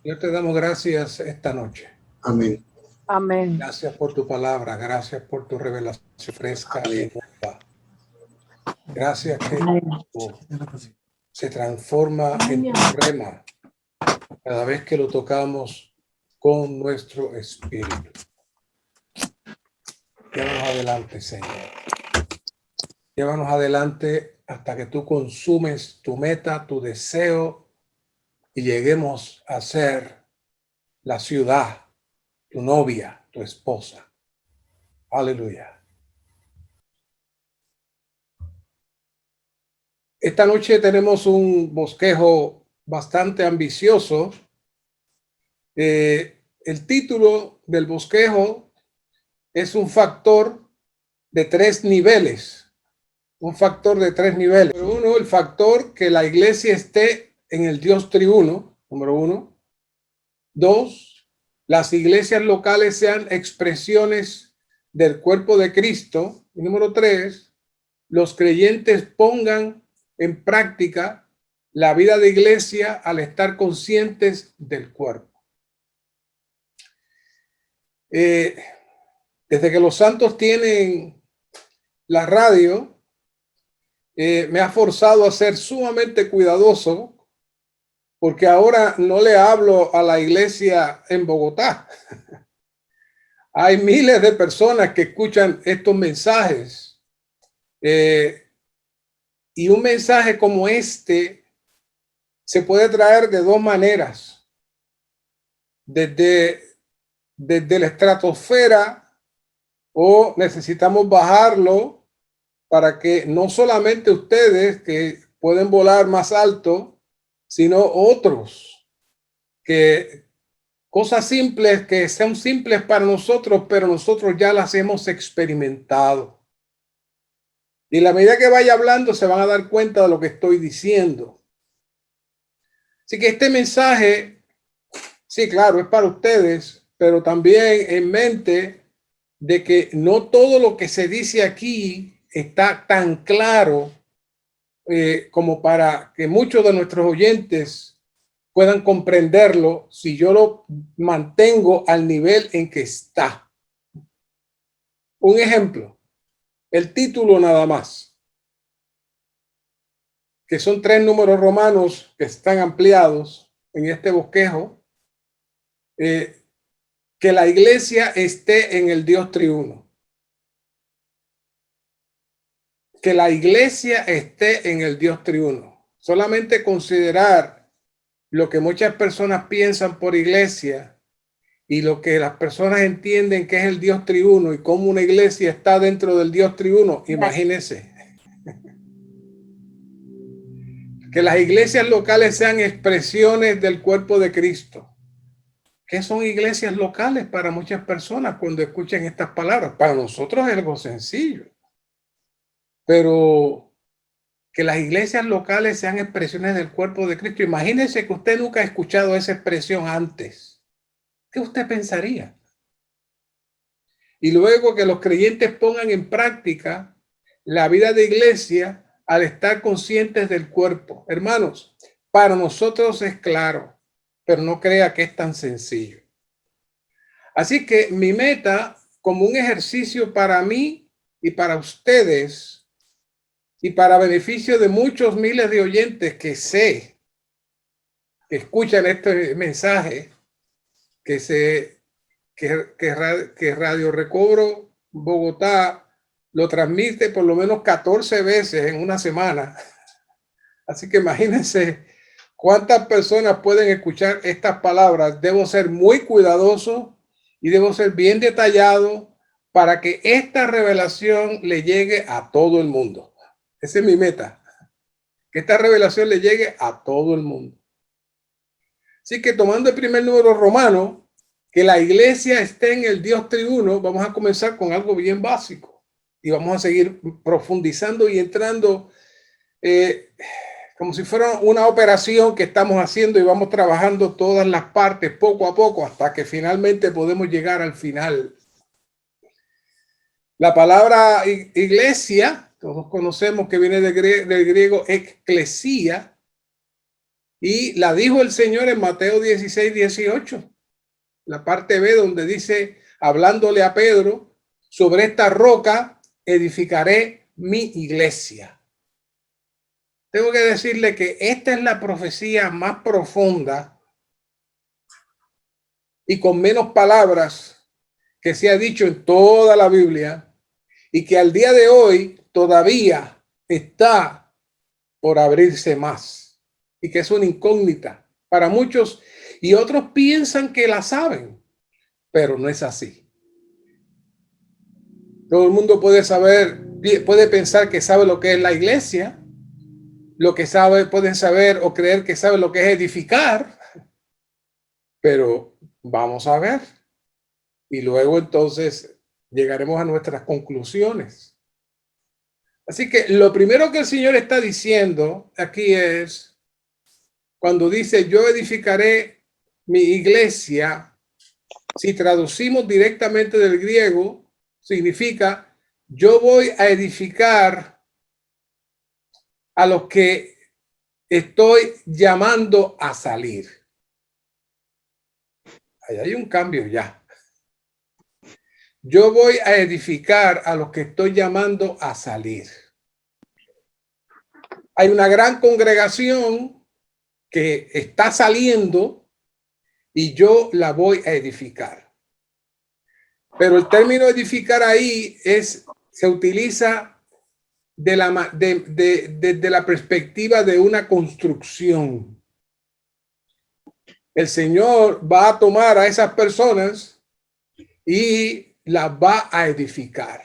Yo te damos gracias esta noche. Amén. Amén. Gracias por tu palabra, gracias por tu revelación fresca y nueva. Gracias que se transforma en tu rema cada vez que lo tocamos con nuestro espíritu. Llévanos adelante, Señor. Llévanos adelante hasta que tú consumes tu meta, tu deseo y lleguemos a ser la ciudad, tu novia, tu esposa. Aleluya. Esta noche tenemos un bosquejo bastante ambicioso. El título del bosquejo es un factor de 3 niveles. Un factor de 3 niveles. Número uno, el factor que la iglesia esté en el Dios triuno. Número uno. Dos, las iglesias locales sean expresiones del cuerpo de Cristo. Y número tres, los creyentes pongan en práctica la vida de iglesia al estar conscientes del cuerpo. Desde que los santos tienen la radio, me ha forzado a ser sumamente cuidadoso, porque ahora no le hablo a la iglesia en Bogotá. Hay miles de personas que escuchan estos mensajes. Y un mensaje como este se puede traer de dos maneras. Desde la estratosfera, o necesitamos bajarlo para que no solamente ustedes que pueden volar más alto, sino otros que cosas simples que sean simples para nosotros, pero nosotros ya las hemos experimentado. Y a la medida que vaya hablando se van a dar cuenta de lo que estoy diciendo. Así que este mensaje, sí, claro, es para ustedes, pero también en mente de que no todo lo que se dice aquí está tan claro como para que muchos de nuestros oyentes puedan comprenderlo si yo lo mantengo al nivel en que está. Un ejemplo, el título nada más, que son 3 números romanos que están ampliados en este bosquejo, que la iglesia esté en el Dios triuno. Que la iglesia esté en el Dios triuno. Solamente considerar lo que muchas personas piensan por iglesia y lo que las personas entienden que es el Dios triuno y cómo una iglesia está dentro del Dios triuno. Imagínense. Que las iglesias locales sean expresiones del cuerpo de Cristo. ¿Qué son iglesias locales para muchas personas cuando escuchan estas palabras? Para nosotros es algo sencillo. Pero que las iglesias locales sean expresiones del cuerpo de Cristo. Imagínense que usted nunca ha escuchado esa expresión antes. ¿Qué usted pensaría? Y luego que los creyentes pongan en práctica la vida de iglesia al estar conscientes del cuerpo. Hermanos, para nosotros es claro, pero no crea que es tan sencillo. Así que mi meta, como un ejercicio para mí y para ustedes, y para beneficio de muchos miles de oyentes que sé que escuchan este mensaje, que Radio Recobro Bogotá lo transmite por lo menos 14 veces en una semana. Así que imagínense cuántas personas pueden escuchar estas palabras. Debo ser muy cuidadoso y debo ser bien detallado para que esta revelación le llegue a todo el mundo. Esa es mi meta, que esta revelación le llegue a todo el mundo. Así que tomando el primer número romano, que la iglesia esté en el Dios triuno, vamos a comenzar con algo bien básico y vamos a seguir profundizando y entrando como si fuera una operación que estamos haciendo y vamos trabajando todas las partes poco a poco hasta que finalmente podemos llegar al final. La palabra iglesia, todos conocemos que viene del griego eclesia, Y la dijo el Señor en Mateo 16:18, la parte B, donde dice, hablándole a Pedro, sobre esta roca edificaré mi iglesia. Tengo que decirle que esta es la profecía más profunda y con menos palabras que se ha dicho en toda la Biblia, y que al día de hoy todavía está por abrirse más, y que es una incógnita para muchos, y otros piensan que la saben, pero no es así. Todo el mundo puede saber, puede pensar que sabe lo que es la iglesia, lo que sabe, pueden saber o creer que sabe lo que es edificar, pero vamos a ver. Y luego entonces llegaremos a nuestras conclusiones. Así que lo primero que el Señor está diciendo aquí es, cuando dice, yo edificaré mi iglesia, si traducimos directamente del griego, significa, yo voy a edificar a los que estoy llamando a salir. Ahí hay un cambio ya. Yo voy a edificar a los que estoy llamando a salir. Hay una gran congregación que está saliendo y yo la voy a edificar. Pero el término edificar ahí se utiliza desde la perspectiva de una construcción. El Señor va a tomar a esas personas y las va a edificar.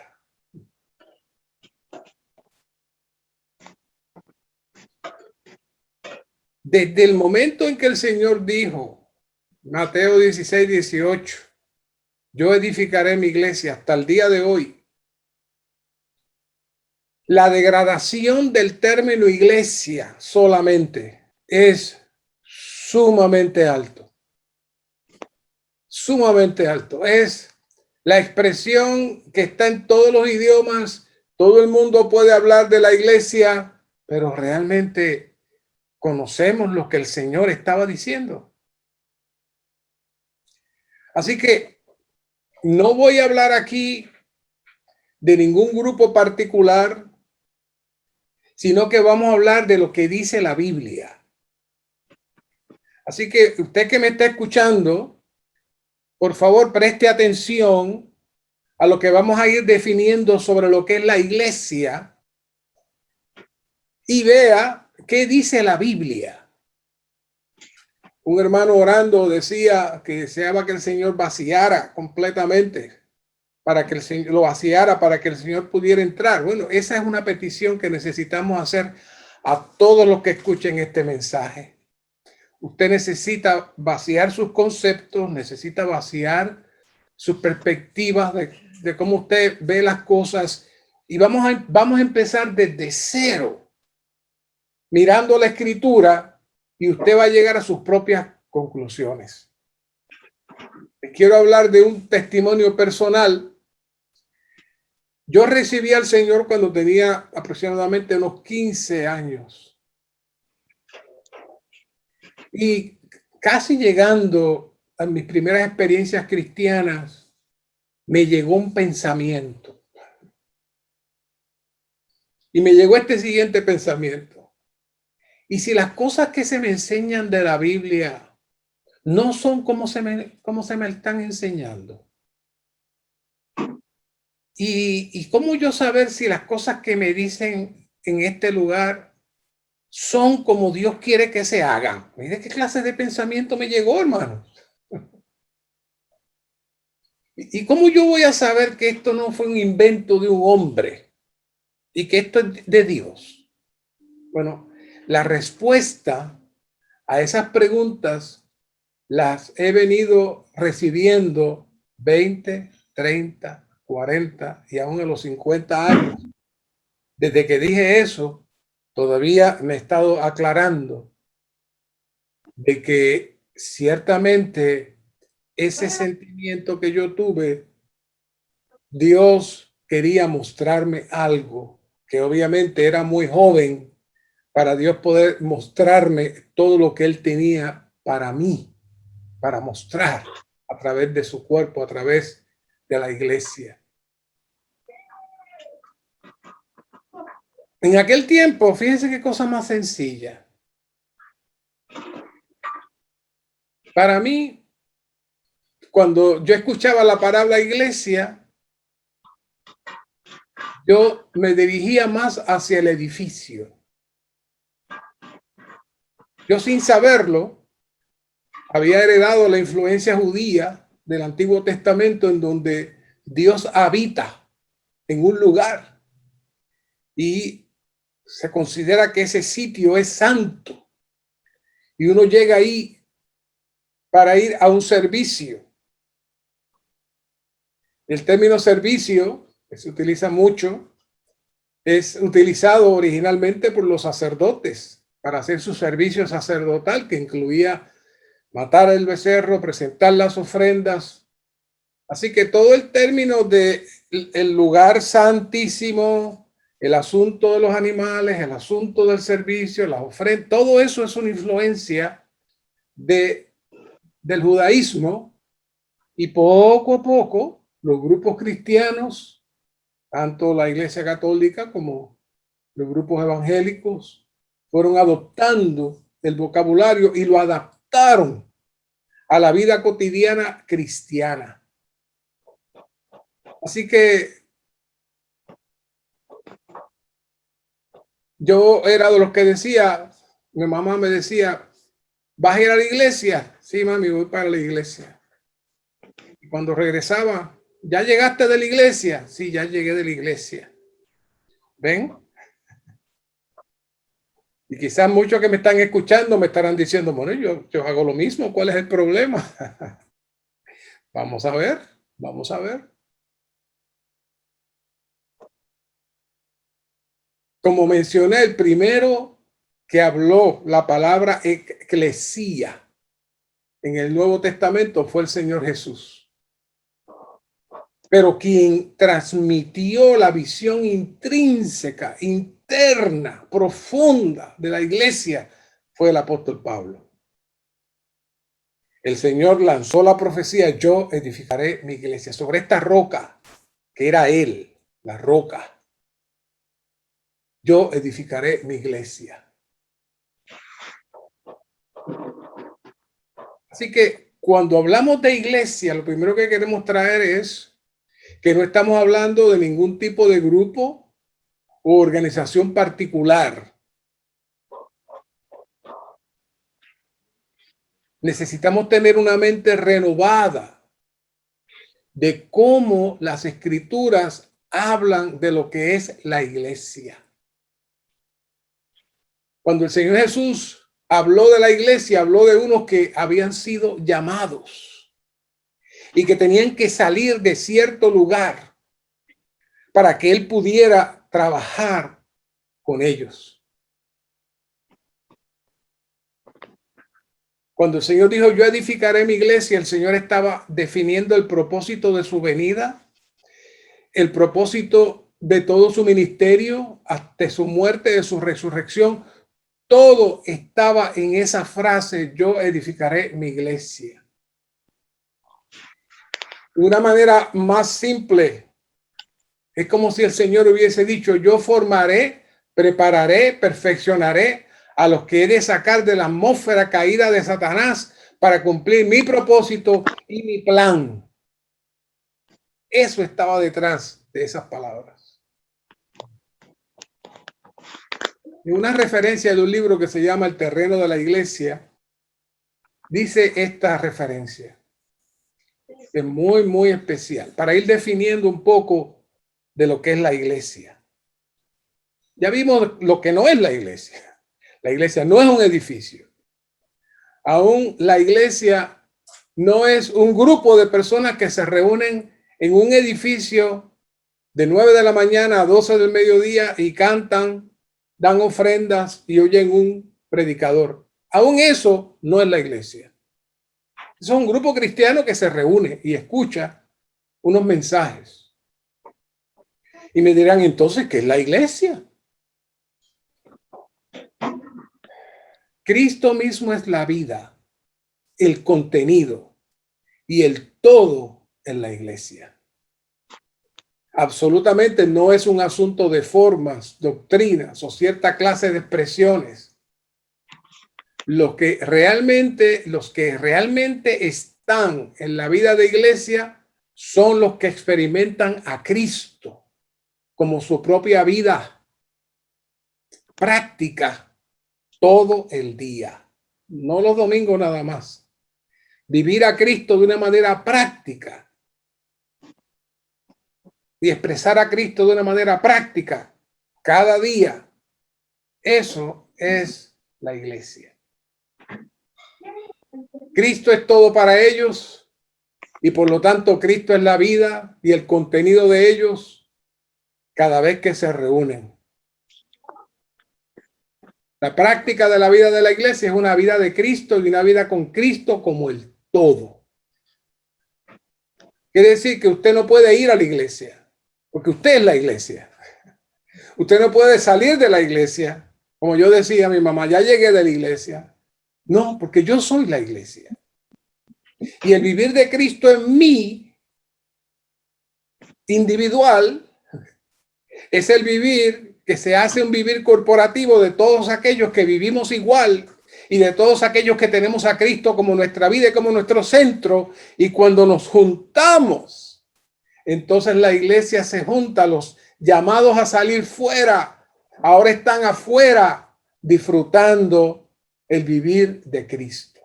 Desde el momento en que el Señor dijo, Mateo 16:18, yo edificaré mi iglesia, hasta el día de hoy, la degradación del término iglesia solamente es sumamente alto. Sumamente alto. Es la expresión que está en todos los idiomas. Todo el mundo puede hablar de la iglesia, pero realmente conocemos lo que el Señor estaba diciendo. Así que no voy a hablar aquí de ningún grupo particular, sino que vamos a hablar de lo que dice la Biblia. Así que usted que me está escuchando, por favor, preste atención a lo que vamos a ir definiendo sobre lo que es la iglesia y vea qué dice la Biblia. Un hermano orando decía que deseaba que el Señor vaciara completamente, para que el Señor lo vaciara, para que el Señor pudiera entrar. Bueno, esa es una petición que necesitamos hacer a todos los que escuchen este mensaje. Usted necesita vaciar sus conceptos, necesita vaciar sus perspectivas de cómo usted ve las cosas, y vamos a empezar desde cero, mirando la escritura, y usted va a llegar a sus propias conclusiones. Les quiero hablar de un testimonio personal. Yo recibí al Señor cuando tenía aproximadamente unos 15 años. Y casi llegando a mis primeras experiencias cristianas, me llegó un pensamiento. Y me llegó este siguiente pensamiento. Y si las cosas que se me enseñan de la Biblia no son como se me están enseñando, y cómo yo saber si las cosas que me dicen en este lugar son como Dios quiere que se hagan. Mire qué clase de pensamiento me llegó, hermano. ¿Y cómo yo voy a saber que esto no fue un invento de un hombre y que esto es de Dios? Bueno, la respuesta a esas preguntas las he venido recibiendo 20, 30, 40 y aún a los 50 años. Desde que dije eso, todavía me he estado aclarando de que ciertamente ese sentimiento que yo tuve, Dios quería mostrarme algo que obviamente era muy joven para Dios poder mostrarme todo lo que Él tenía para mí, para mostrar a través de su cuerpo, a través de la iglesia. En aquel tiempo, fíjense qué cosa más sencilla. Para mí, cuando yo escuchaba la palabra iglesia, yo me dirigía más hacia el edificio. Yo, sin saberlo, había heredado la influencia judía del Antiguo Testamento, en donde Dios habita en un lugar y se considera que ese sitio es santo. Y uno llega ahí para ir a un servicio. El término servicio, que se utiliza mucho, es utilizado originalmente por los sacerdotes para hacer su servicio sacerdotal, que incluía matar el becerro, presentar las ofrendas. Así que todo el término de el lugar santísimo, el asunto de los animales, el asunto del servicio, las ofrendas, todo eso es una influencia del judaísmo, y poco a poco los grupos cristianos, tanto la Iglesia Católica como los grupos evangélicos, fueron adoptando el vocabulario y lo adaptaron a la vida cotidiana cristiana. Así que yo era de los que decía, mi mamá me decía, ¿vas a ir a la iglesia? Sí, mami, voy para la iglesia. Y cuando regresaba, ¿ya llegaste de la iglesia? Sí, ya llegué de la iglesia. ¿Ven? Y quizás muchos que me están escuchando me estarán diciendo, bueno, yo hago lo mismo, ¿cuál es el problema? Vamos a ver, vamos a ver. Como mencioné, el primero que habló la palabra eclesía en el Nuevo Testamento fue el Señor Jesús. Pero quien transmitió la visión intrínseca, interna, profunda de la iglesia fue el apóstol Pablo. El Señor lanzó la profecía, yo edificaré mi iglesia sobre esta roca, que era Él, la roca. Yo edificaré mi iglesia. Así que cuando hablamos de iglesia, lo primero que queremos traer es que no estamos hablando de ningún tipo de grupo o organización particular. Necesitamos tener una mente renovada de cómo las escrituras hablan de lo que es la iglesia. Cuando el Señor Jesús habló de la iglesia, habló de unos que habían sido llamados y que tenían que salir de cierto lugar para que Él pudiera trabajar con ellos. Cuando el Señor dijo, yo edificaré mi iglesia, el Señor estaba definiendo el propósito de su venida, el propósito de todo su ministerio, hasta su muerte, de su resurrección. Todo estaba en esa frase, yo edificaré mi iglesia. De una manera más simple, es como si el Señor hubiese dicho, yo formaré, prepararé, perfeccionaré a los que he de sacar de la atmósfera caída de Satanás para cumplir mi propósito y mi plan. Eso estaba detrás de esas palabras. En una referencia de un libro que se llama El terreno de la iglesia, dice esta referencia. Es muy, muy especial para ir definiendo un poco de lo que es la iglesia. Ya vimos lo que no es la iglesia. La iglesia no es un edificio. Aún la iglesia no es un grupo de personas que se reúnen en un edificio de 9 de la mañana a 12 del mediodía y cantan, dan ofrendas y oyen un predicador. Aún eso no es la iglesia. Es un grupo cristiano que se reúne y escucha unos mensajes. Y me dirán, entonces, ¿qué es la iglesia? Cristo mismo es la vida, el contenido y el todo en la iglesia. Absolutamente no es un asunto de formas, doctrinas o cierta clase de expresiones. Los que realmente están en la vida de iglesia son los que experimentan a Cristo como su propia vida práctica todo el día, no los domingos nada más. Vivir a Cristo de una manera práctica y expresar a Cristo de una manera práctica cada día. Eso es la iglesia. Cristo es todo para ellos y por lo tanto Cristo es la vida y el contenido de ellos cada vez que se reúnen. La práctica de la vida de la iglesia es una vida de Cristo y una vida con Cristo como el todo. Quiere decir que usted no puede ir a la iglesia porque usted es la iglesia. Usted no puede salir de la iglesia. Como yo decía a mi mamá, ya llegué de la iglesia. No, porque yo soy la iglesia. Y el vivir de Cristo en mí, individual, es el vivir que se hace un vivir corporativo de todos aquellos que vivimos igual y de todos aquellos que tenemos a Cristo como nuestra vida y como nuestro centro. Y cuando nos juntamos, entonces la iglesia se junta, los llamados a salir fuera, ahora están afuera disfrutando el vivir de Cristo.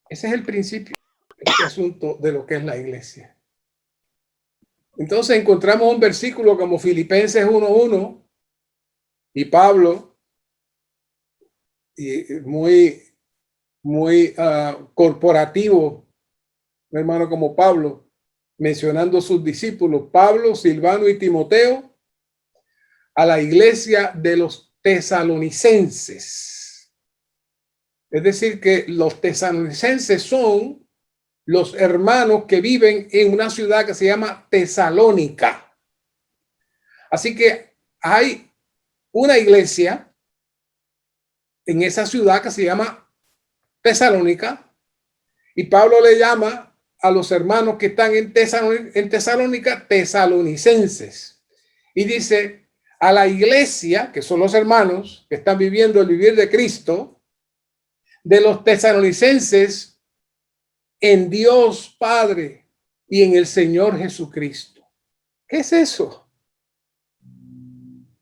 Ese es el principio, este asunto de lo que es la iglesia. Entonces encontramos un versículo como Filipenses 1:1 y Pablo, y muy corporativo, un hermano como Pablo, mencionando sus discípulos, Pablo, Silvano y Timoteo, a la iglesia de los tesalonicenses. Es decir, que los tesalonicenses son los hermanos que viven en una ciudad que se llama Tesalónica. Así que hay una iglesia en esa ciudad que se llama Tesalónica y Pablo le llama a los hermanos que están en Tesalónica tesalonicenses y dice a la iglesia, que son los hermanos que están viviendo el vivir de Cristo, de los tesalonicenses en Dios Padre y en el Señor Jesucristo. ¿Qué es eso?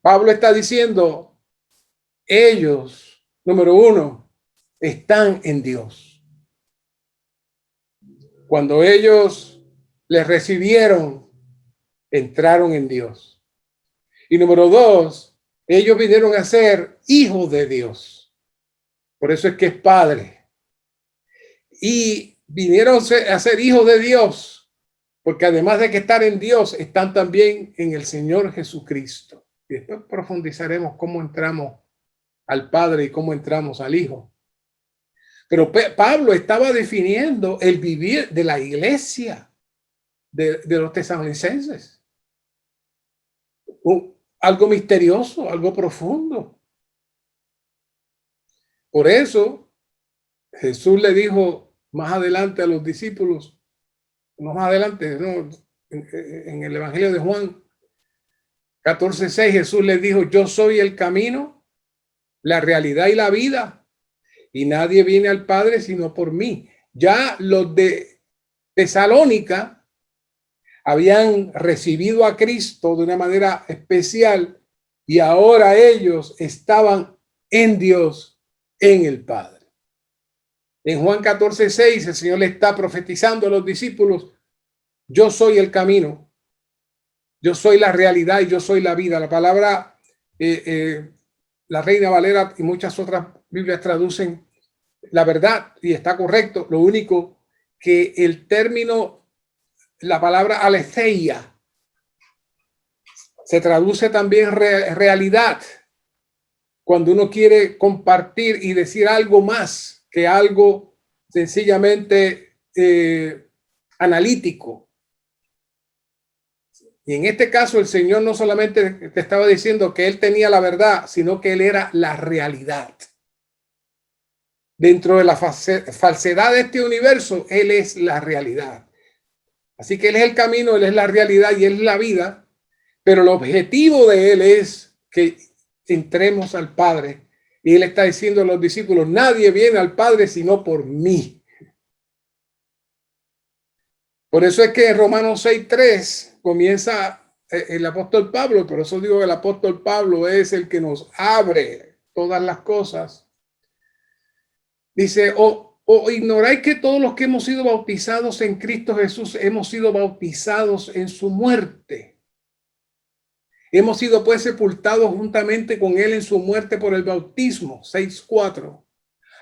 Pablo está diciendo, ellos, número uno, están en Dios. Cuando ellos les recibieron, entraron en Dios. Y número dos, ellos vinieron a ser hijos de Dios. Por eso es que es Padre. Y vinieron a ser hijos de Dios, porque además de que estar en Dios, están también en el Señor Jesucristo. Y después profundizaremos cómo entramos al Padre y cómo entramos al Hijo. Pero Pablo estaba definiendo el vivir de la iglesia de los tesalonicenses. Algo misterioso, algo profundo. Por eso Jesús le dijo más adelante a los discípulos, no más adelante, no, en el Evangelio de Juan 14:6, Jesús les dijo, yo soy el camino, la realidad y la vida, y nadie viene al Padre sino por mí. Ya los de Tesalónica habían recibido a Cristo de una manera especial y ahora ellos estaban en Dios, en el Padre. En Juan 14:6 el Señor le está profetizando a los discípulos, yo soy el camino, yo soy la realidad y yo soy la vida. La palabra, la Reina Valera y muchas otras Biblias traducen la verdad y está correcto. Lo único que el término, la palabra aletheia, se traduce también realidad cuando uno quiere compartir y decir algo más que algo sencillamente analítico. Y en este caso el Señor no solamente te estaba diciendo que Él tenía la verdad, sino que Él era la realidad. Dentro de la falsedad de este universo, Él es la realidad. Así que Él es el camino, Él es la realidad y Él es la vida. Pero el objetivo de Él es que entremos al Padre. Y Él está diciendo a los discípulos, nadie viene al Padre sino por mí. Por eso es que en Romanos 6:3 comienza el apóstol Pablo, por eso digo que el apóstol Pablo es el que nos abre todas las cosas. Dice, o ignoráis que todos los que hemos sido bautizados en Cristo Jesús hemos sido bautizados en su muerte. Hemos sido pues sepultados juntamente con él en su muerte por el bautismo, 6:4.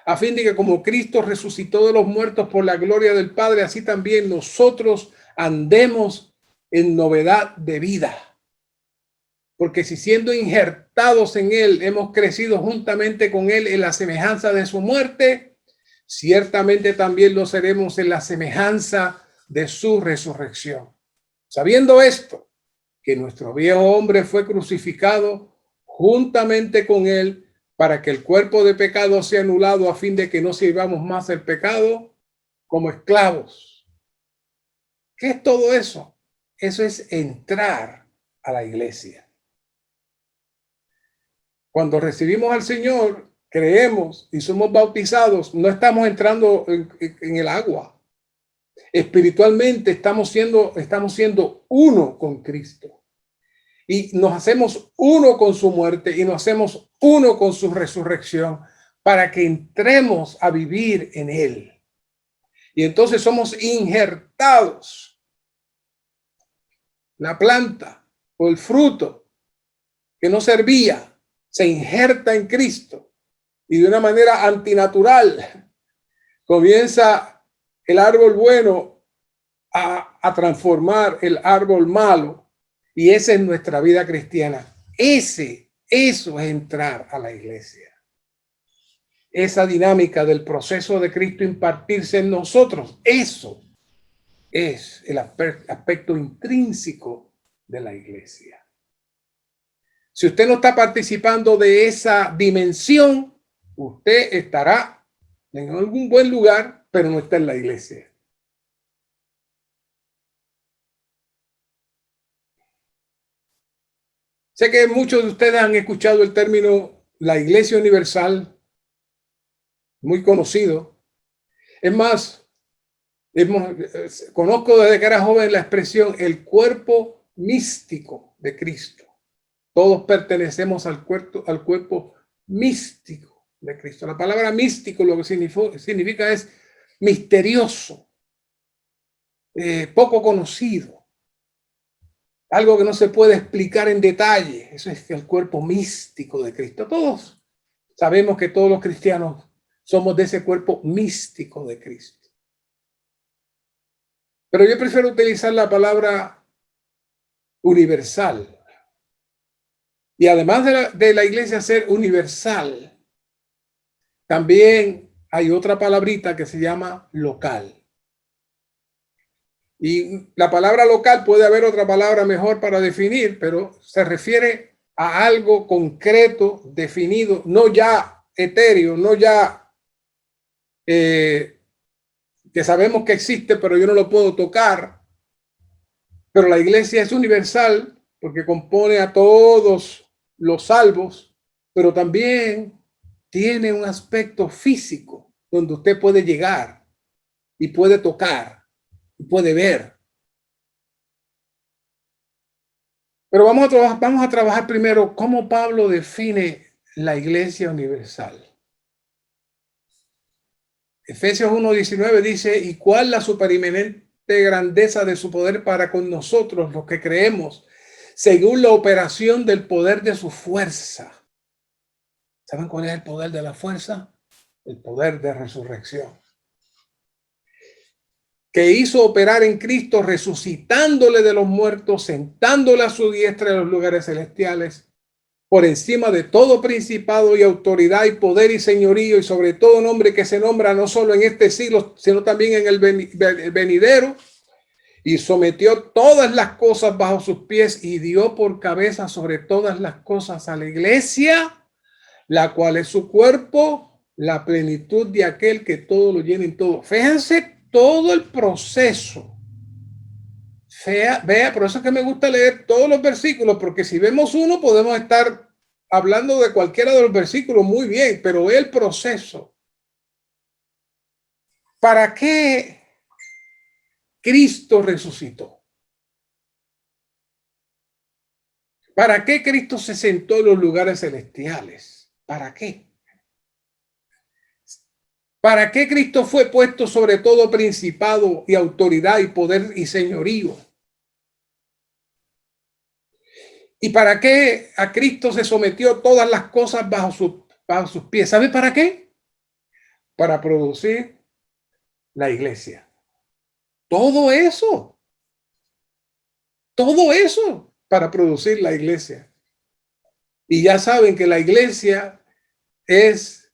A fin de que como Cristo resucitó de los muertos por la gloria del Padre, así también nosotros andemos en novedad de vida. Porque si siendo injertados en él hemos crecido juntamente con él en la semejanza de su muerte, ciertamente también lo seremos en la semejanza de su resurrección. Sabiendo esto, que nuestro viejo hombre fue crucificado juntamente con él, para que el cuerpo de pecado sea anulado, a fin de que no sirvamos más el pecado como esclavos. ¿Qué es todo eso? Eso es entrar a la iglesia. Cuando recibimos al Señor, creemos y somos bautizados, no estamos entrando en el agua. Espiritualmente estamos siendo uno con Cristo. Y nos hacemos uno con su muerte y nos hacemos uno con su resurrección para que entremos a vivir en él. Y entonces somos injertados. La planta o el fruto que no servía se injerta en Cristo y de una manera antinatural comienza el árbol bueno a transformar el árbol malo. Y esa es nuestra vida cristiana. Eso es entrar a la iglesia. Esa dinámica del proceso de Cristo impartirse en nosotros, eso es el aspecto intrínseco de la iglesia. Si usted no está participando de esa dimensión, usted estará en algún buen lugar, pero no está en la iglesia. Sé que muchos de ustedes han escuchado el término la Iglesia Universal, muy conocido. Es más, conozco desde que era joven la expresión el cuerpo místico de Cristo. Todos pertenecemos al cuerpo místico de Cristo. La palabra místico lo que significa es misterioso, poco conocido. Algo que no se puede explicar en detalle. Eso es el cuerpo místico de Cristo. Todos sabemos que todos los cristianos somos de ese cuerpo místico de Cristo. Pero yo prefiero utilizar la palabra universal. Y además de la iglesia ser universal, también hay otra palabrita que se llama local. Y la palabra local puede haber otra palabra mejor para definir, pero se refiere a algo concreto, definido, no ya etéreo, no ya que sabemos que existe, pero yo no lo puedo tocar. Pero la iglesia es universal porque compone a todos los salvos, pero también tiene un aspecto físico donde usted puede llegar y puede tocar y puede ver. Pero vamos a trabajar primero cómo Pablo define la iglesia universal. Efesios 1:19 dice, ¿y cuál la supereminente grandeza de su poder para con nosotros, los que creemos, según la operación del poder de su fuerza? ¿Saben cuál es el poder de la fuerza? El poder de resurrección. Que hizo operar en Cristo, resucitándole de los muertos, sentándole a su diestra en los lugares celestiales, por encima de todo principado y autoridad y poder y señorío, y sobre todo nombre que se nombra no solo en este siglo, sino también en el venidero, y sometió todas las cosas bajo sus pies y dio por cabeza sobre todas las cosas a la iglesia, la cual es su cuerpo, la plenitud de aquel que todo lo llena en todo. Fíjense todo el proceso. Vea, por eso es que me gusta leer todos los versículos, porque si vemos uno podemos estar hablando de cualquiera de los versículos muy bien, pero ve el proceso. ¿Para qué Cristo resucitó? ¿Para qué Cristo se sentó en los lugares celestiales? ¿Para qué? ¿Para qué Cristo fue puesto sobre todo principado y autoridad y poder y señorío? ¿Y para qué a Cristo se sometió todas las cosas bajo sus pies? ¿Sabe para qué? Para producir la iglesia. Todo eso para producir la iglesia. Y ya saben que la iglesia es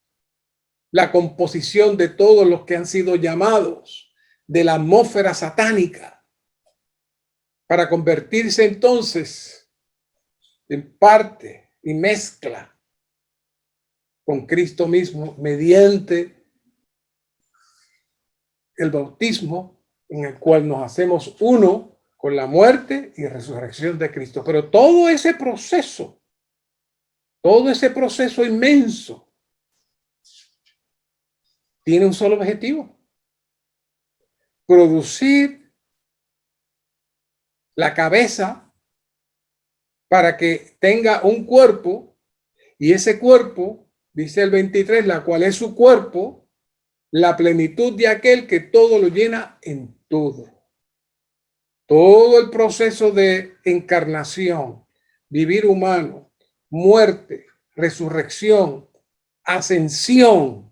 la composición de todos los que han sido llamados de la atmósfera satánica para convertirse entonces en parte y mezcla con Cristo mismo mediante el bautismo en el cual nos hacemos uno con la muerte y resurrección de Cristo. Pero todo ese proceso inmenso tiene un solo objetivo: producir la cabeza para que tenga un cuerpo, y ese cuerpo, dice el 23, la cual es su cuerpo, la plenitud de aquel que todo lo llena en todo. Todo el proceso de encarnación, vivir humano, muerte, resurrección, ascensión,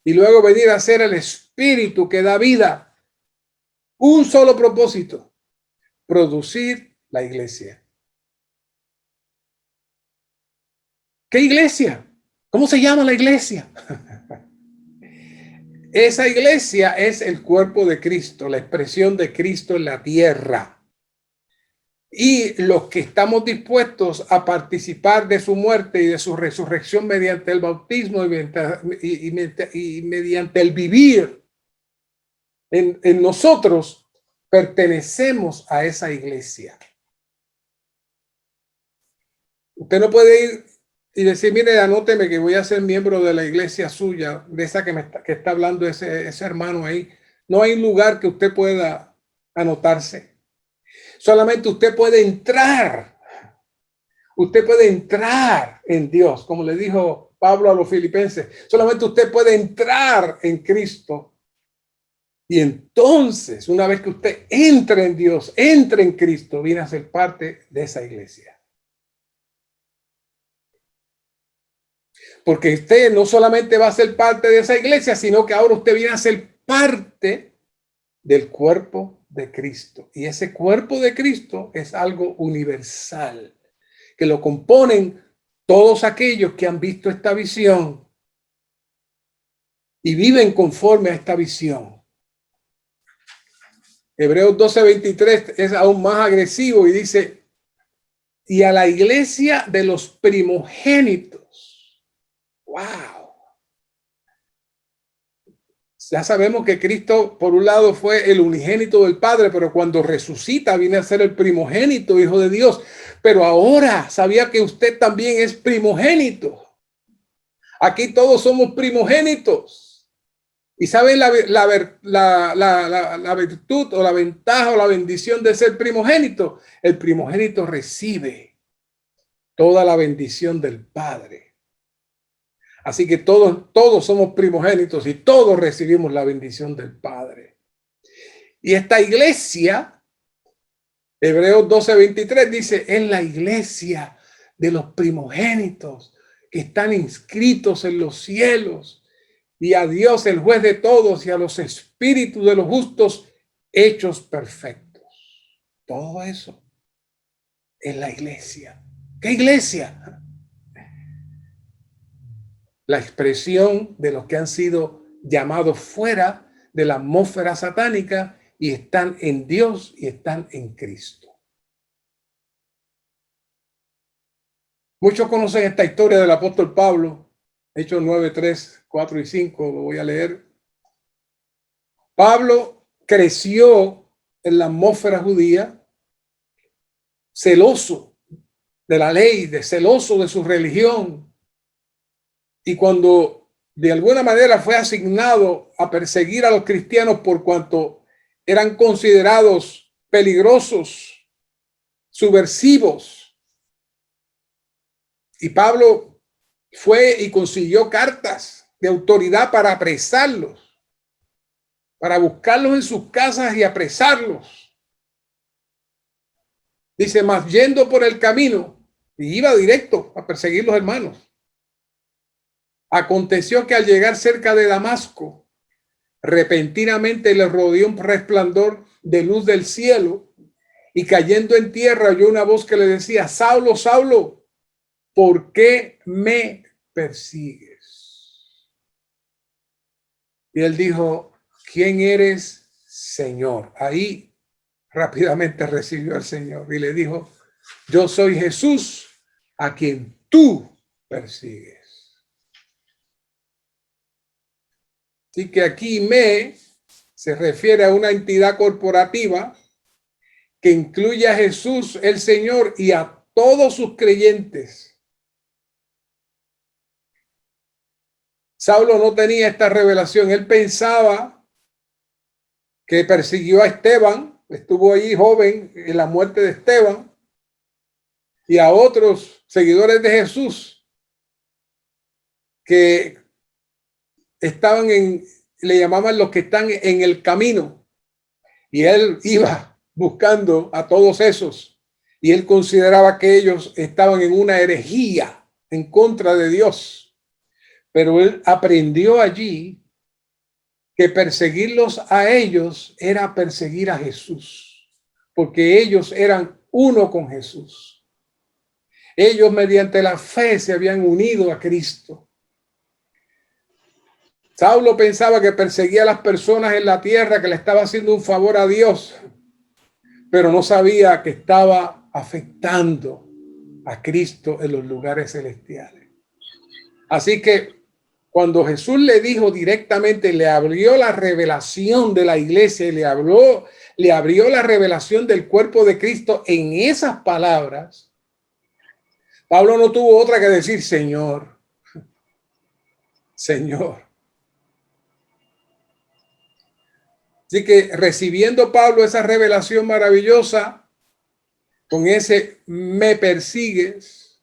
y luego venir a ser el espíritu que da vida. Un solo propósito: producir la iglesia. ¿Qué iglesia? ¿Cómo se llama la iglesia? Esa iglesia es el cuerpo de Cristo, la expresión de Cristo en la tierra. Y los que estamos dispuestos a participar de su muerte y de su resurrección mediante el bautismo y mediante el vivir en nosotros, pertenecemos a esa iglesia. Usted no puede ir y decir, mire, anóteme que voy a ser miembro de la iglesia suya, de esa que está hablando ese hermano ahí. No hay lugar que usted pueda anotarse. Solamente usted puede entrar. Usted puede entrar en Dios, como le dijo Pablo a los filipenses. Solamente usted puede entrar en Cristo. Y entonces, una vez que usted entre en Dios, entre en Cristo, viene a ser parte de esa iglesia. Porque usted no solamente va a ser parte de esa iglesia, sino que ahora usted viene a ser parte del cuerpo de Cristo. Y ese cuerpo de Cristo es algo universal, que lo componen todos aquellos que han visto esta visión y viven conforme a esta visión. Hebreos 12:23 es aún más agresivo y dice, y a la iglesia de los primogénitos. ¡Wow! Ya sabemos que Cristo, por un lado, fue el unigénito del Padre, pero cuando resucita viene a ser el primogénito, Hijo de Dios. Pero ahora sabía que usted también es primogénito. Aquí todos somos primogénitos. ¿Y saben la virtud o la ventaja o la bendición de ser primogénito? El primogénito recibe toda la bendición del Padre. Así que todos somos primogénitos y todos recibimos la bendición del Padre. Y esta iglesia, Hebreos 12:23 dice, es la iglesia de los primogénitos que están inscritos en los cielos, y a Dios, el juez de todos, y a los espíritus de los justos hechos perfectos. Todo eso es la iglesia. ¿Qué iglesia? La expresión de los que han sido llamados fuera de la atmósfera satánica y están en Dios y están en Cristo. Muchos conocen esta historia del apóstol Pablo, Hechos 9, 3, 4 y 5, lo voy a leer. Pablo creció en la atmósfera judía, celoso de la ley, celoso de su religión. Y cuando de alguna manera fue asignado a perseguir a los cristianos por cuanto eran considerados peligrosos, subversivos, y Pablo fue y consiguió cartas de autoridad para apresarlos, para buscarlos en sus casas y apresarlos. Dice, más yendo por el camino, y iba directo a perseguir los hermanos. Aconteció que al llegar cerca de Damasco, repentinamente le rodeó un resplandor de luz del cielo, y cayendo en tierra oyó una voz que le decía, Saulo, Saulo, ¿por qué me persigues? Y él dijo, ¿quién eres, Señor? Ahí rápidamente recibió al Señor y le dijo, yo soy Jesús a quien tú persigues. Así que aquí me se refiere a una entidad corporativa que incluye a Jesús el Señor y a todos sus creyentes. Saulo no tenía esta revelación. Él pensaba que persiguió a Esteban, estuvo ahí joven en la muerte de Esteban, y a otros seguidores de Jesús que estaban le llamaban los que están en el camino. Y él iba buscando a todos esos, y él consideraba que ellos estaban en una herejía en contra de Dios. Pero él aprendió allí que perseguirlos a ellos era perseguir a Jesús, porque ellos eran uno con Jesús. Ellos mediante la fe se habían unido a Cristo. Saulo pensaba que perseguía a las personas en la tierra, que le estaba haciendo un favor a Dios, pero no sabía que estaba afectando a Cristo en los lugares celestiales. Así que cuando Jesús le dijo directamente, le abrió la revelación de la iglesia y le abrió la revelación del cuerpo de Cristo en esas palabras, Pablo no tuvo otra que decir, Señor, Señor. Así que recibiendo Pablo esa revelación maravillosa, con ese me persigues,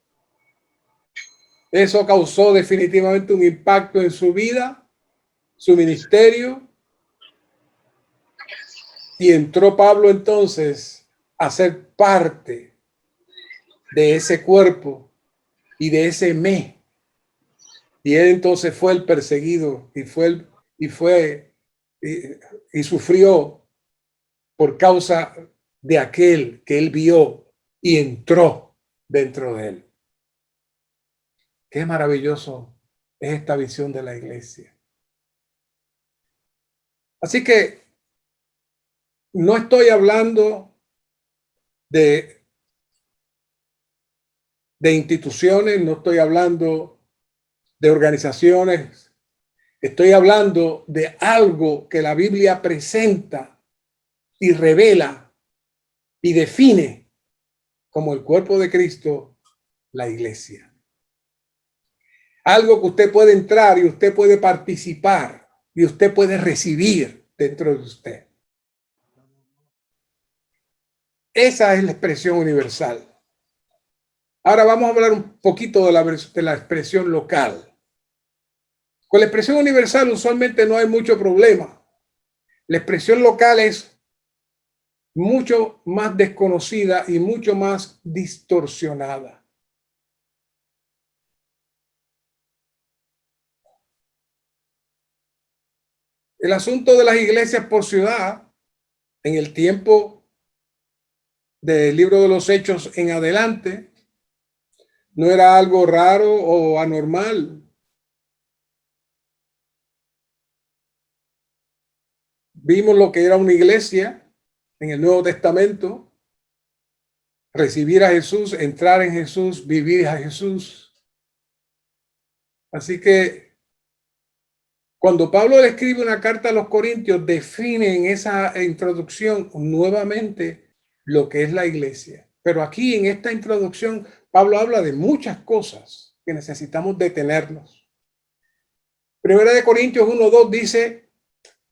eso causó definitivamente un impacto en su vida, su ministerio, y entró Pablo entonces a ser parte de ese cuerpo y de ese me. Y él entonces fue el perseguido y sufrió por causa de aquel que él vio y entró dentro de él. Qué maravilloso es esta visión de la iglesia. Así que no estoy hablando de instituciones, no estoy hablando de organizaciones, estoy hablando de algo que la Biblia presenta y revela y define como el cuerpo de Cristo, la iglesia. Algo que usted puede entrar y usted puede participar y usted puede recibir dentro de usted. Esa es la expresión universal. Ahora vamos a hablar un poquito de la expresión local. Con la expresión universal usualmente no hay mucho problema. La expresión local es mucho más desconocida y mucho más distorsionada. El asunto de las iglesias por ciudad, en el tiempo del libro de los Hechos en adelante, no era algo raro o anormal. vimos lo que era una iglesia en el Nuevo Testamento. Recibir a Jesús, entrar en Jesús, vivir a Jesús. Así que cuando Pablo le escribe una carta a los Corintios, define en esa introducción nuevamente lo que es la iglesia. Pero aquí en esta introducción, Pablo habla de muchas cosas que necesitamos detenernos. Primera de Corintios 1:2 dice,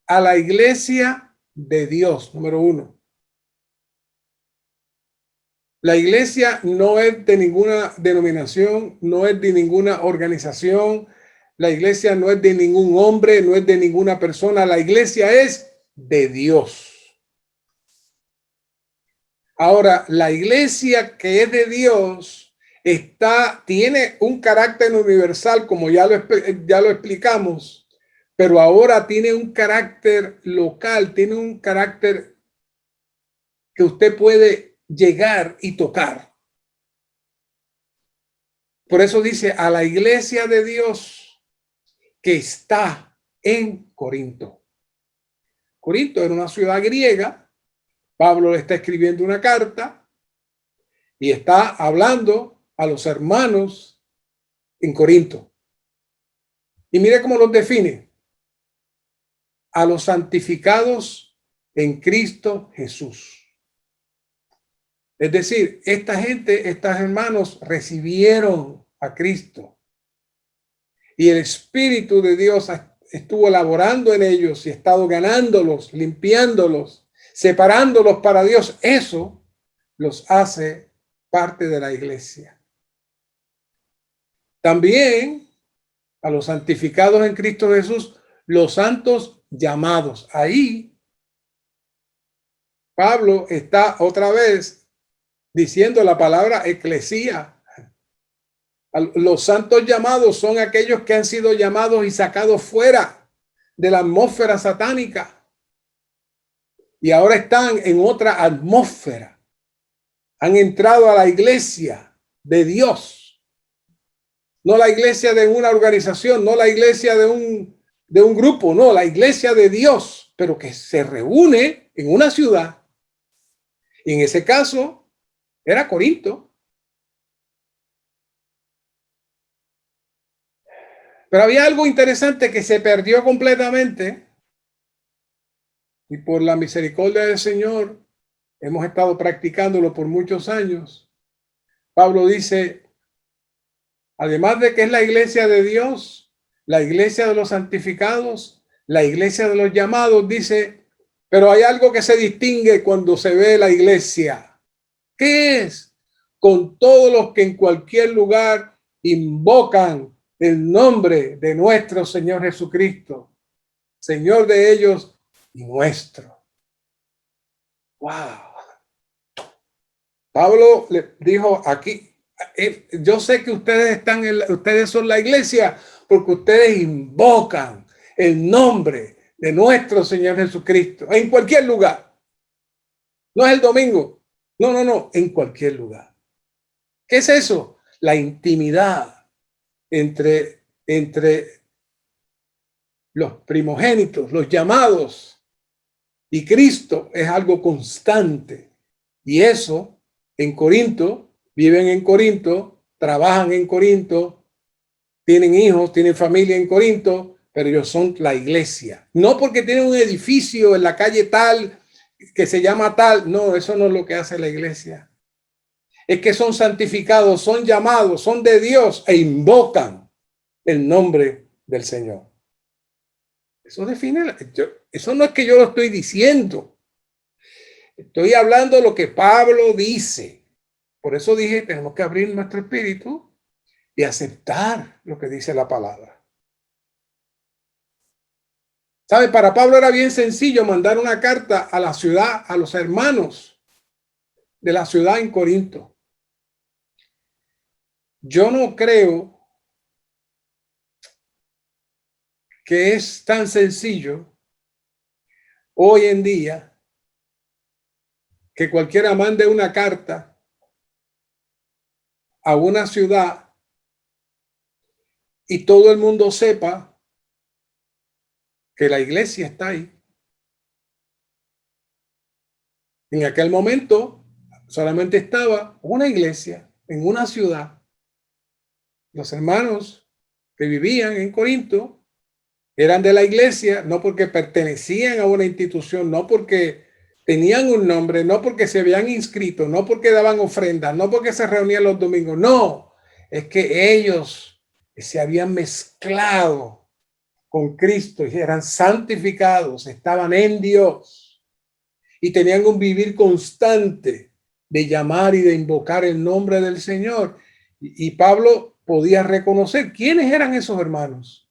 a la iglesia de Dios, número 1. La iglesia no es de ninguna denominación, no es de ninguna organización. La iglesia no es de ningún hombre, no es de ninguna persona. La iglesia es de Dios. Ahora, la iglesia que es de Dios tiene un carácter universal, como ya lo explicamos, pero ahora tiene un carácter local, tiene un carácter que usted puede llegar y tocar. Por eso dice a la iglesia de Dios que está en Corinto. Corinto era una ciudad griega. Pablo le está escribiendo una carta y está hablando a los hermanos en Corinto. Y mire cómo los define. A los santificados en Cristo Jesús. Es decir, esta gente, estos hermanos recibieron a Cristo y el Espíritu de Dios estuvo laborando en ellos y ha estado ganándolos, limpiándolos, separándolos para Dios. Eso los hace parte de la iglesia. También a los santificados en Cristo Jesús, los santos llamados. Ahí Pablo está otra vez diciendo la palabra eclesía. Los santos llamados son aquellos que han sido llamados y sacados fuera de la atmósfera satánica y ahora están en otra atmósfera. Han entrado a la iglesia de Dios, no la iglesia de una organización, no la iglesia de un grupo, no, la iglesia de Dios, pero que se reúne en una ciudad. Y en ese caso era Corinto. Pero había algo interesante que se perdió completamente y por la misericordia del Señor hemos estado practicándolo por muchos años. Pablo dice, además de que es la iglesia de Dios, la iglesia de los santificados, la iglesia de los llamados, dice, pero hay algo que se distingue cuando se ve la iglesia. ¿Qué es? Con todos los que en cualquier lugar invocan el nombre de nuestro Señor Jesucristo, Señor de ellos y nuestro. Wow. Pablo le dijo aquí, yo sé que ustedes son la iglesia porque ustedes invocan el nombre de nuestro Señor Jesucristo en cualquier lugar. No es el domingo. No, en cualquier lugar. ¿Qué es eso? La intimidad entre los primogénitos, los llamados y Cristo es algo constante. Y eso en Corinto, viven en Corinto, trabajan en Corinto, tienen hijos, tienen familia en Corinto, pero ellos son la iglesia. No porque tienen un edificio en la calle tal que se llama tal. No, eso no es lo que hace la iglesia. Es que son santificados, son llamados, son de Dios e invocan el nombre del Señor. Eso define, eso no es que yo lo estoy diciendo. Estoy hablando de lo que Pablo dice. Por eso dije, tenemos que abrir nuestro espíritu y aceptar lo que dice la palabra. ¿Sabe? Para Pablo era bien sencillo mandar una carta a la ciudad, a los hermanos de la ciudad en Corinto. Yo no creo que es tan sencillo hoy en día que cualquiera mande una carta a una ciudad y todo el mundo sepa que la iglesia está ahí. En aquel momento solamente estaba una iglesia en una ciudad. Los hermanos que vivían en Corinto eran de la iglesia, no porque pertenecían a una institución, no porque tenían un nombre, no porque se habían inscrito, no porque daban ofrendas, no porque se reunían los domingos, no, es que ellos se habían mezclado con Cristo y eran santificados, estaban en Dios y tenían un vivir constante de llamar y de invocar el nombre del Señor. Y Pablo podía reconocer quiénes eran esos hermanos.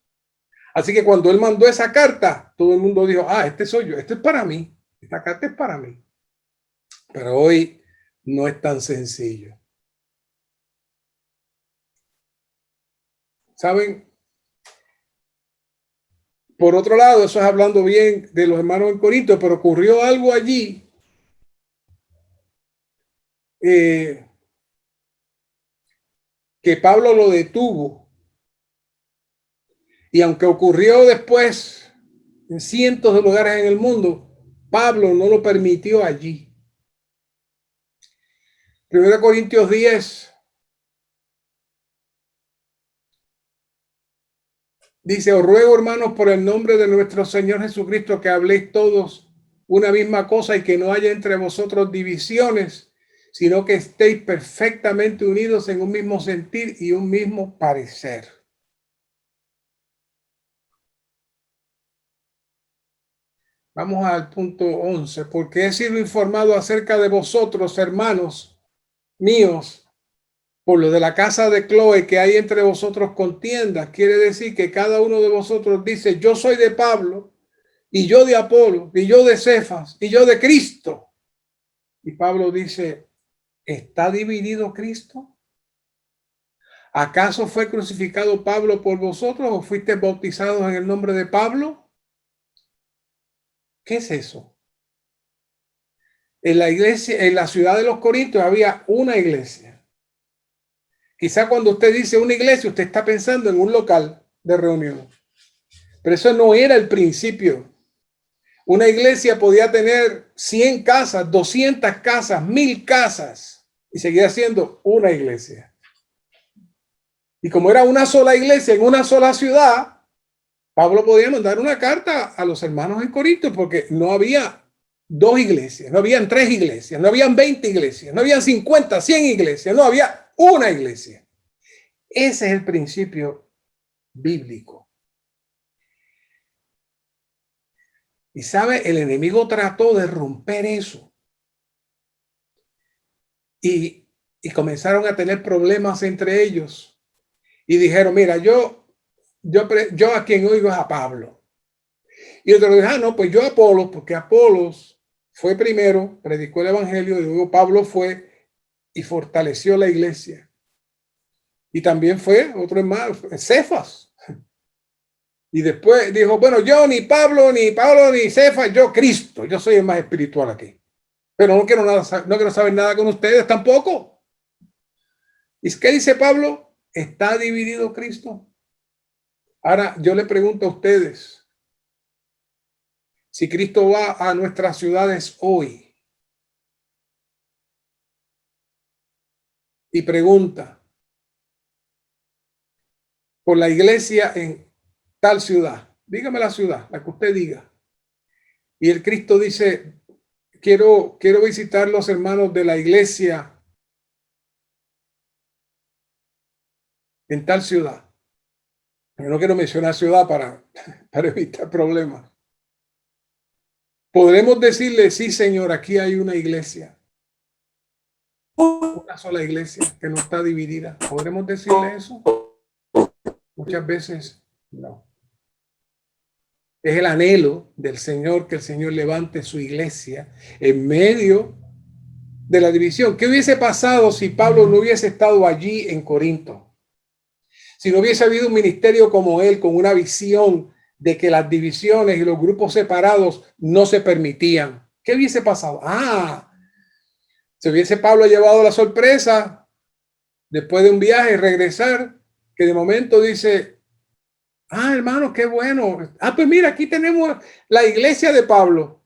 Así que cuando él mandó esa carta, todo el mundo dijo, ah, este soy yo, este es para mí, esta carta es para mí. Pero hoy no es tan sencillo. ¿Saben? Por otro lado, eso es hablando bien de los hermanos en Corinto, pero ocurrió algo allí que Pablo lo detuvo. Y aunque ocurrió después en cientos de lugares en el mundo, Pablo no lo permitió allí. 1 Corintios 10 dice, os ruego, hermanos, por el nombre de nuestro Señor Jesucristo, que habléis todos una misma cosa y que no haya entre vosotros divisiones, sino que estéis perfectamente unidos en un mismo sentir y un mismo parecer. Vamos al punto 11. Porque he sido informado acerca de vosotros, hermanos míos, por lo de la casa de Cloé, que hay entre vosotros contiendas. Quiere decir que cada uno de vosotros dice, yo soy de Pablo, y yo de Apolo, y yo de Cefas, y yo de Cristo. Y Pablo dice, ¿está dividido Cristo? ¿Acaso fue crucificado Pablo por vosotros o fuiste bautizados en el nombre de Pablo? ¿Qué es eso? En la iglesia, en la ciudad de los Corintios había una iglesia. Quizá cuando usted dice una iglesia, usted está pensando en un local de reunión. Pero eso no era el principio. Una iglesia podía tener 100 casas, 200 casas, 1000 casas y seguía siendo una iglesia. Y como era una sola iglesia en una sola ciudad, Pablo podía mandar una carta a los hermanos en Corinto porque no había 2 iglesias, no habían 3 iglesias, no habían 20 iglesias, no habían 50, 100 iglesias, no había una iglesia. Ese es el principio bíblico. Y sabe, el enemigo trató de romper eso. Y comenzaron a tener problemas entre ellos. Y dijeron, mira, yo a quien oigo es a Pablo. Y otro dijo, ah, no, pues yo a Apolos, porque Apolos fue primero, predicó el evangelio, y luego Pablo fue y fortaleció la iglesia. Y también fue otro hermano, Cefas. Y después dijo, bueno, yo ni Pablo, ni Cefas, yo Cristo, yo soy el más espiritual aquí. Pero no quiero saber nada con ustedes tampoco. ¿Y qué dice Pablo? ¿Está dividido Cristo? Ahora yo le pregunto a ustedes, si Cristo va a nuestras ciudades hoy y pregunta por la iglesia en tal ciudad, dígame la ciudad, la que usted diga, y el Cristo dice, quiero visitar los hermanos de la iglesia en tal ciudad. Yo no quiero mencionar ciudad para evitar problemas. Podremos decirle, sí, Señor, aquí hay una iglesia. Una sola iglesia que no está dividida. ¿Podremos decirle eso? Muchas veces no. Es el anhelo del Señor que el Señor levante su iglesia en medio de la división. ¿Qué hubiese pasado si Pablo no hubiese estado allí en Corinto? Si no hubiese habido un ministerio como él, con una visión de que las divisiones y los grupos separados no se permitían. ¿Qué hubiese pasado? Se hubiese Pablo llevado la sorpresa después de un viaje y regresar, que de momento dice, hermano, qué bueno. Pues mira, aquí tenemos la iglesia de Pablo.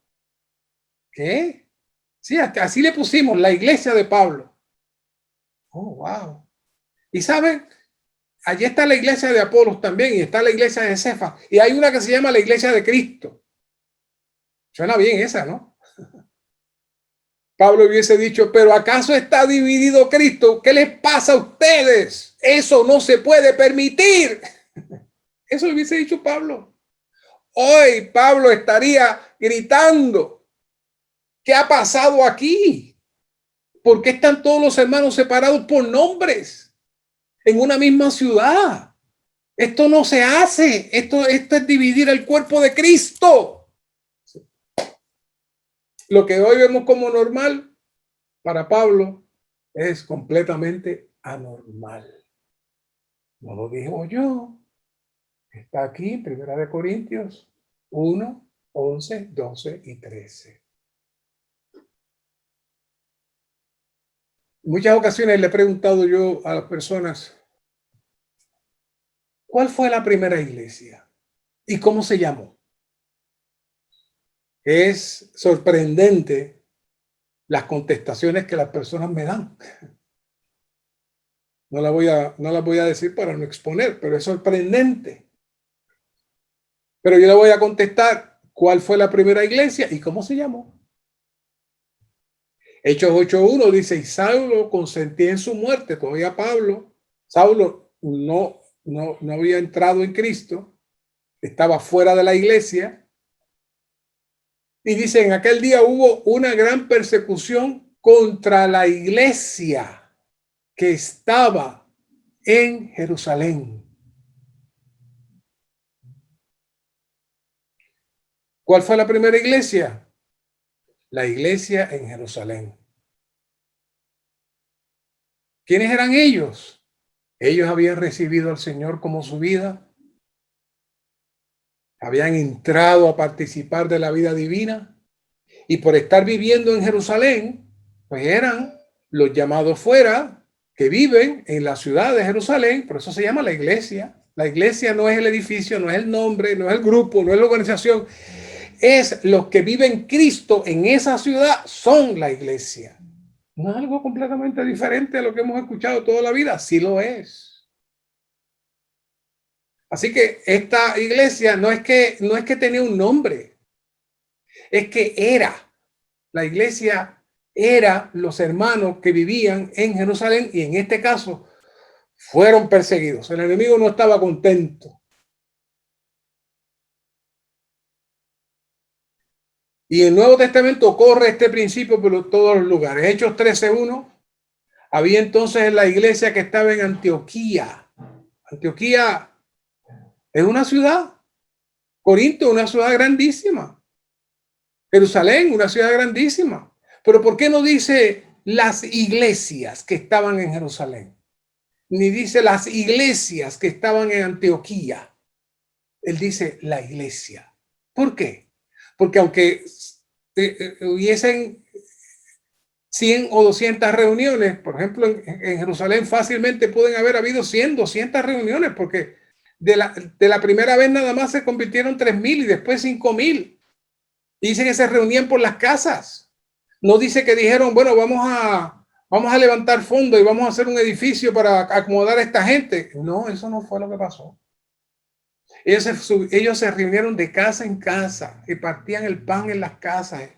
¿Qué? Sí, así le pusimos, la iglesia de Pablo. Oh, wow. Y saben, allí está la iglesia de Apolos también, y está la iglesia de Cefas, y hay una que se llama la iglesia de Cristo. Suena bien esa, ¿no? Pablo hubiese dicho, pero ¿acaso está dividido Cristo? ¿Qué les pasa a ustedes? Eso no se puede permitir. Eso lo hubiese dicho Pablo. Hoy Pablo estaría gritando, ¿qué ha pasado aquí? ¿Por qué están todos los hermanos separados por nombres en una misma ciudad? Esto no se hace. Esto es dividir el cuerpo de Cristo. Lo que hoy vemos como normal, para Pablo, es completamente anormal. No lo digo yo. Está aquí, 1 Corintios 1, 11, 12 y 13. En muchas ocasiones le he preguntado yo a las personas, ¿cuál fue la primera iglesia? ¿Y cómo se llamó? Es sorprendente las contestaciones que las personas me dan. No las voy a decir para no exponer, pero es sorprendente. Pero yo le voy a contestar cuál fue la primera iglesia y cómo se llamó. Hechos 8:1 dice, y Saulo consentía en su muerte. Todavía Saulo no había entrado en Cristo, estaba fuera de la iglesia. Y dice, en aquel día hubo una gran persecución contra la iglesia que estaba en Jerusalén. ¿Cuál fue la primera iglesia? La iglesia en Jerusalén. ¿Quiénes eran ellos? Ellos habían recibido al Señor como su vida, habían entrado a participar de la vida divina y por estar viviendo en Jerusalén, pues eran los llamados fuera que viven en la ciudad de Jerusalén, por eso se llama la iglesia. La iglesia no es el edificio, no es el nombre, no es el grupo, no es la organización, es los que viven Cristo en esa ciudad, son la iglesia. No es algo completamente diferente a lo que hemos escuchado toda la vida, sí lo es. Así que esta iglesia no es que tenía un nombre, es que la iglesia era los hermanos que vivían en Jerusalén y en este caso fueron perseguidos. El enemigo no estaba contento. Y en el Nuevo Testamento corre este principio por todos los lugares. Hechos 13:1. Había entonces la iglesia que estaba en Antioquía. Antioquía es una ciudad. Corinto, una ciudad grandísima. Jerusalén, una ciudad grandísima. Pero ¿por qué no dice las iglesias que estaban en Jerusalén? Ni dice las iglesias que estaban en Antioquía. Él dice la iglesia. ¿Por qué? Porque aunque hubiesen 100 o 200 reuniones, por ejemplo, en Jerusalén fácilmente pueden haber habido 100, 200 reuniones, porque de la primera vez nada más se convirtieron 3,000 y después 5,000. Dice que se reunían por las casas. No dice que dijeron, bueno, vamos a levantar fondos y vamos a hacer un edificio para acomodar a esta gente. No, eso no fue lo que pasó. Ellos se reunieron de casa en casa y partían el pan en las casas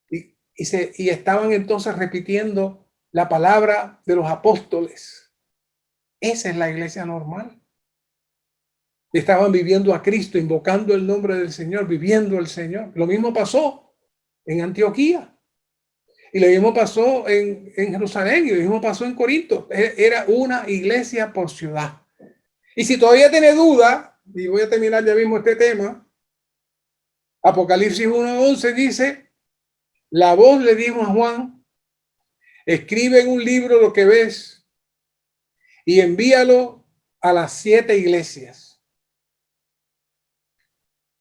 y estaban entonces repitiendo la palabra de los apóstoles. Esa es la iglesia normal. Estaban viviendo a Cristo, invocando el nombre del Señor, viviendo el Señor. Lo mismo pasó en Antioquía. Y lo mismo pasó en Jerusalén y lo mismo pasó en Corinto. Era una iglesia por ciudad. Y si todavía tiene duda, y voy a terminar ya mismo este tema, Apocalipsis 1:11 dice, la voz le dijo a Juan, escribe en un libro lo que ves y envíalo a las 7 iglesias.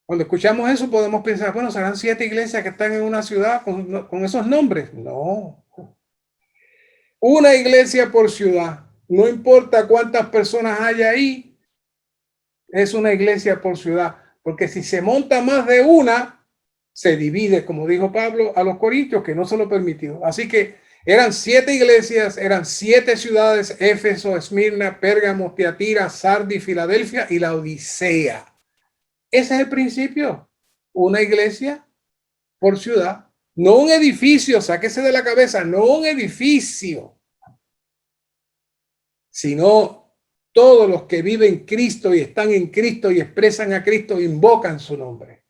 Cuando escuchamos eso podemos pensar, bueno, ¿serán 7 iglesias que están en una ciudad con esos nombres? No. Una iglesia por ciudad. No importa cuántas personas haya ahí, es una iglesia por ciudad. Porque si se monta más de una, se divide, como dijo Pablo a los corintios, que no se lo permitió. Así que eran 7 iglesias, eran 7 ciudades: Éfeso, Esmirna, Pérgamo, Tiatira, Sardis, Filadelfia y la Odisea. Ese es el principio. Una iglesia por ciudad. No un edificio, sáquese de la cabeza, no un edificio, sino todos los que viven Cristo y están en Cristo y expresan a Cristo, invocan su nombre.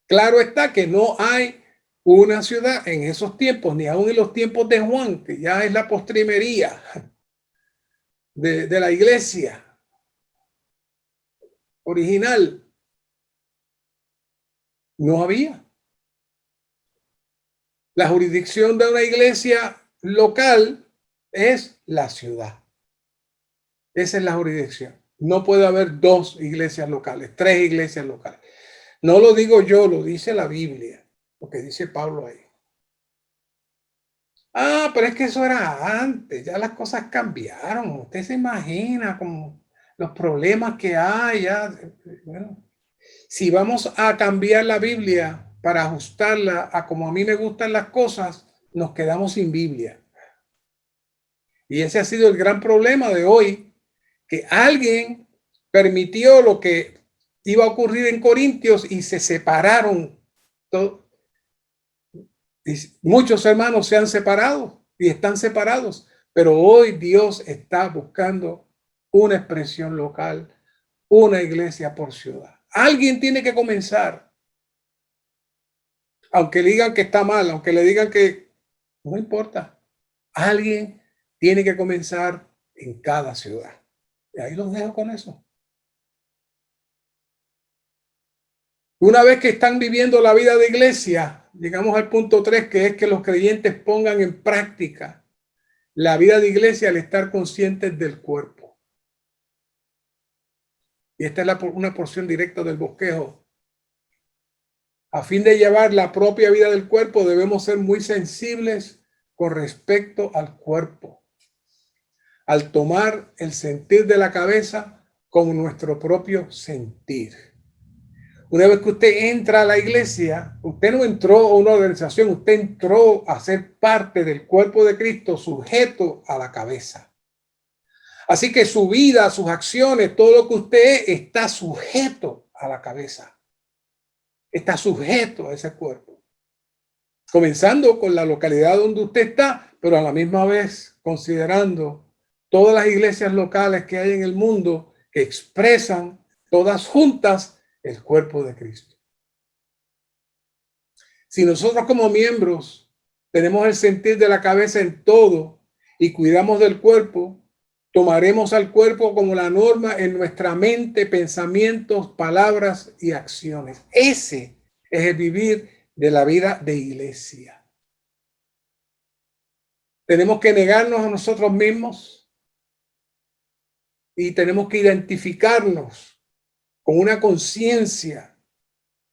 Claro está que no hay una ciudad en esos tiempos, ni aún en los tiempos de Juan, que ya es la postrimería de la iglesia original. No había. La jurisdicción de una iglesia local es la ciudad. Esa es la jurisdicción. No puede haber 2 iglesias locales, 3 iglesias locales. No lo digo yo, lo dice la Biblia, lo que dice Pablo ahí. Ah, pero es que eso era antes, ya las cosas cambiaron. Usted se imagina como los problemas que hay. Ya, bueno, si vamos a cambiar la Biblia para ajustarla a como a mí me gustan las cosas, nos quedamos sin Biblia. Y ese ha sido el gran problema de hoy, que alguien permitió lo que iba a ocurrir en Corintios y se separaron. Y muchos hermanos se han separado y están separados, pero hoy Dios está buscando una expresión local, una iglesia por ciudad. Alguien tiene que comenzar, aunque le digan que está mal, aunque le digan que no importa. Alguien tiene que comenzar en cada ciudad. Y ahí los dejo con eso. Una vez que están viviendo la vida de iglesia, llegamos al punto 3, que es que los creyentes pongan en práctica la vida de iglesia al estar conscientes del cuerpo. Y esta es una porción directa del bosquejo. A fin de llevar la propia vida del cuerpo, debemos ser muy sensibles con respecto al cuerpo, al tomar el sentir de la cabeza como nuestro propio sentir. Una vez que usted entra a la iglesia, usted no entró a una organización, usted entró a ser parte del cuerpo de Cristo, sujeto a la cabeza. Así que su vida, sus acciones, todo lo que usted es, está sujeto a la cabeza. Está sujeto a ese cuerpo. Comenzando con la localidad donde usted está, pero a la misma vez considerando todas las iglesias locales que hay en el mundo que expresan todas juntas el cuerpo de Cristo. Si nosotros como miembros tenemos el sentir de la cabeza en todo y cuidamos del cuerpo, tomaremos al cuerpo como la norma en nuestra mente, pensamientos, palabras y acciones. Ese es el vivir de la vida de iglesia. Tenemos que negarnos a nosotros mismos y tenemos que identificarnos con una conciencia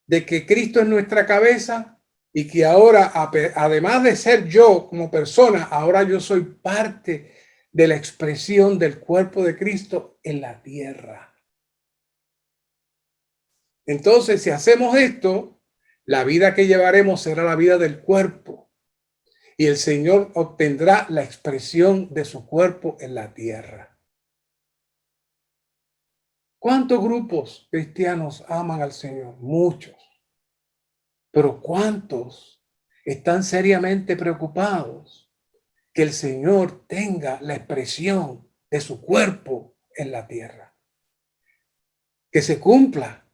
de que Cristo es nuestra cabeza y que ahora, además de ser yo como persona, ahora yo soy parte de la expresión del cuerpo de Cristo en la tierra. Entonces, si hacemos esto, la vida que llevaremos será la vida del cuerpo y el Señor obtendrá la expresión de su cuerpo en la tierra. ¿Cuántos grupos cristianos aman al Señor? Muchos. Pero ¿cuántos están seriamente preocupados que el Señor tenga la expresión de su cuerpo en la tierra? Que se cumpla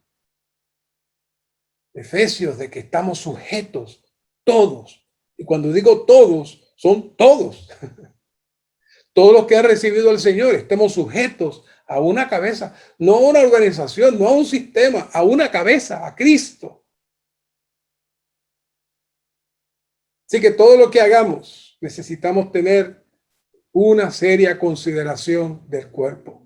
Efesios, de que estamos sujetos todos. Y cuando digo todos, son todos. Todos los que han recibido al Señor, estemos sujetos a una cabeza, no a una organización, no a un sistema, a una cabeza, a Cristo. Así que todo lo que hagamos necesitamos tener una seria consideración del cuerpo.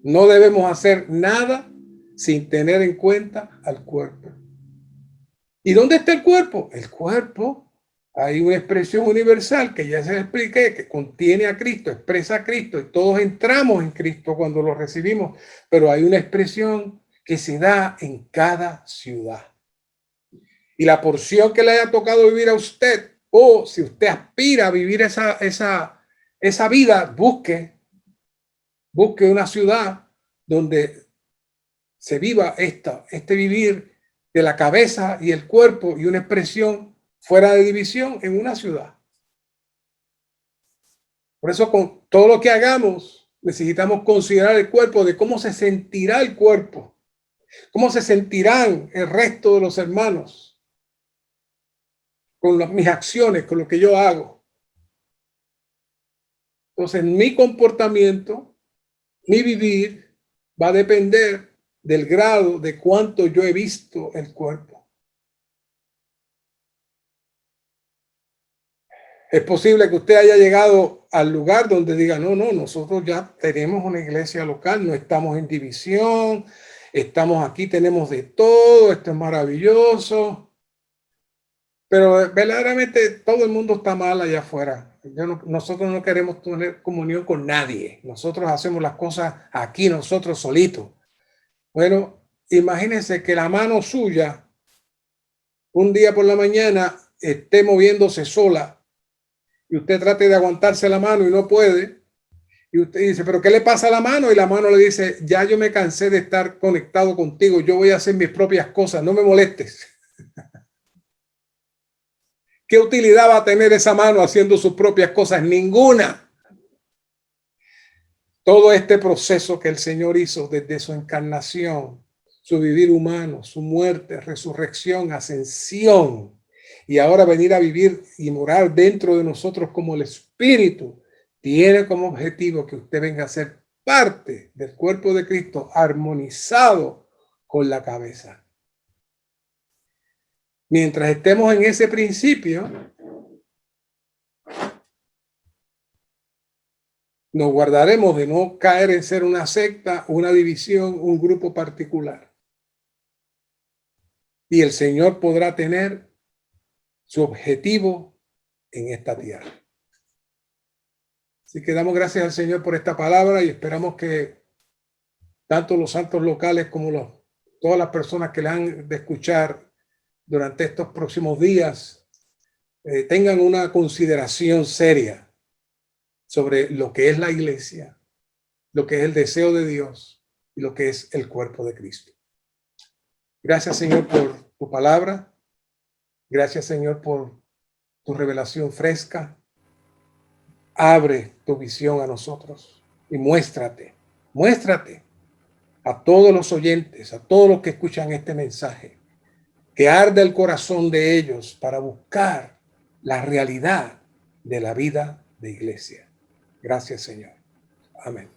No debemos hacer nada sin tener en cuenta al cuerpo. ¿Y dónde está el cuerpo? El cuerpo Hay una expresión universal que ya se expliqué, que contiene a Cristo, expresa a Cristo, y todos entramos en Cristo cuando lo recibimos, pero hay una expresión que se da en cada ciudad. Y la porción que le haya tocado vivir a usted, o si usted aspira a vivir esa vida, busque una ciudad donde se viva este vivir de la cabeza y el cuerpo y una expresión fuera de división en una ciudad. Por eso con todo lo que hagamos necesitamos considerar el cuerpo, de cómo se sentirá el cuerpo, cómo se sentirán el resto de los hermanos con mis acciones, con lo que yo hago. Entonces mi comportamiento, mi vivir va a depender del grado de cuánto yo he visto el cuerpo. Es posible que usted haya llegado al lugar donde diga, no, nosotros ya tenemos una iglesia local, no estamos en división, estamos aquí, tenemos de todo, esto es maravilloso. Pero verdaderamente todo el mundo está mal allá afuera. Nosotros no queremos tener comunión con nadie. Nosotros hacemos las cosas aquí, nosotros solitos. Bueno, imagínense que la mano suya un día por la mañana esté moviéndose sola y usted trate de aguantarse la mano y no puede. Y usted dice, ¿pero qué le pasa a la mano? Y la mano le dice, ya yo me cansé de estar conectado contigo. Yo voy a hacer mis propias cosas. No me molestes. ¿Qué utilidad va a tener esa mano haciendo sus propias cosas? Ninguna. Todo este proceso que el Señor hizo desde su encarnación, su vivir humano, su muerte, resurrección, ascensión, y ahora venir a vivir y morar dentro de nosotros como el Espíritu, tiene como objetivo que usted venga a ser parte del cuerpo de Cristo, armonizado con la cabeza. Mientras estemos en ese principio, nos guardaremos de no caer en ser una secta, una división, un grupo particular. Y el Señor podrá tener su objetivo en esta tierra. Así que damos gracias al Señor por esta palabra y esperamos que tanto los santos locales como todas las personas que la han de escuchar durante estos próximos días tengan una consideración seria sobre lo que es la iglesia, lo que es el deseo de Dios y lo que es el cuerpo de Cristo. Gracias, Señor, por tu palabra. Gracias, Señor, por tu revelación fresca. Abre tu visión a nosotros y muéstrate a todos los oyentes, a todos los que escuchan este mensaje, que arde el corazón de ellos para buscar la realidad de la vida de iglesia. Gracias, Señor. Amén.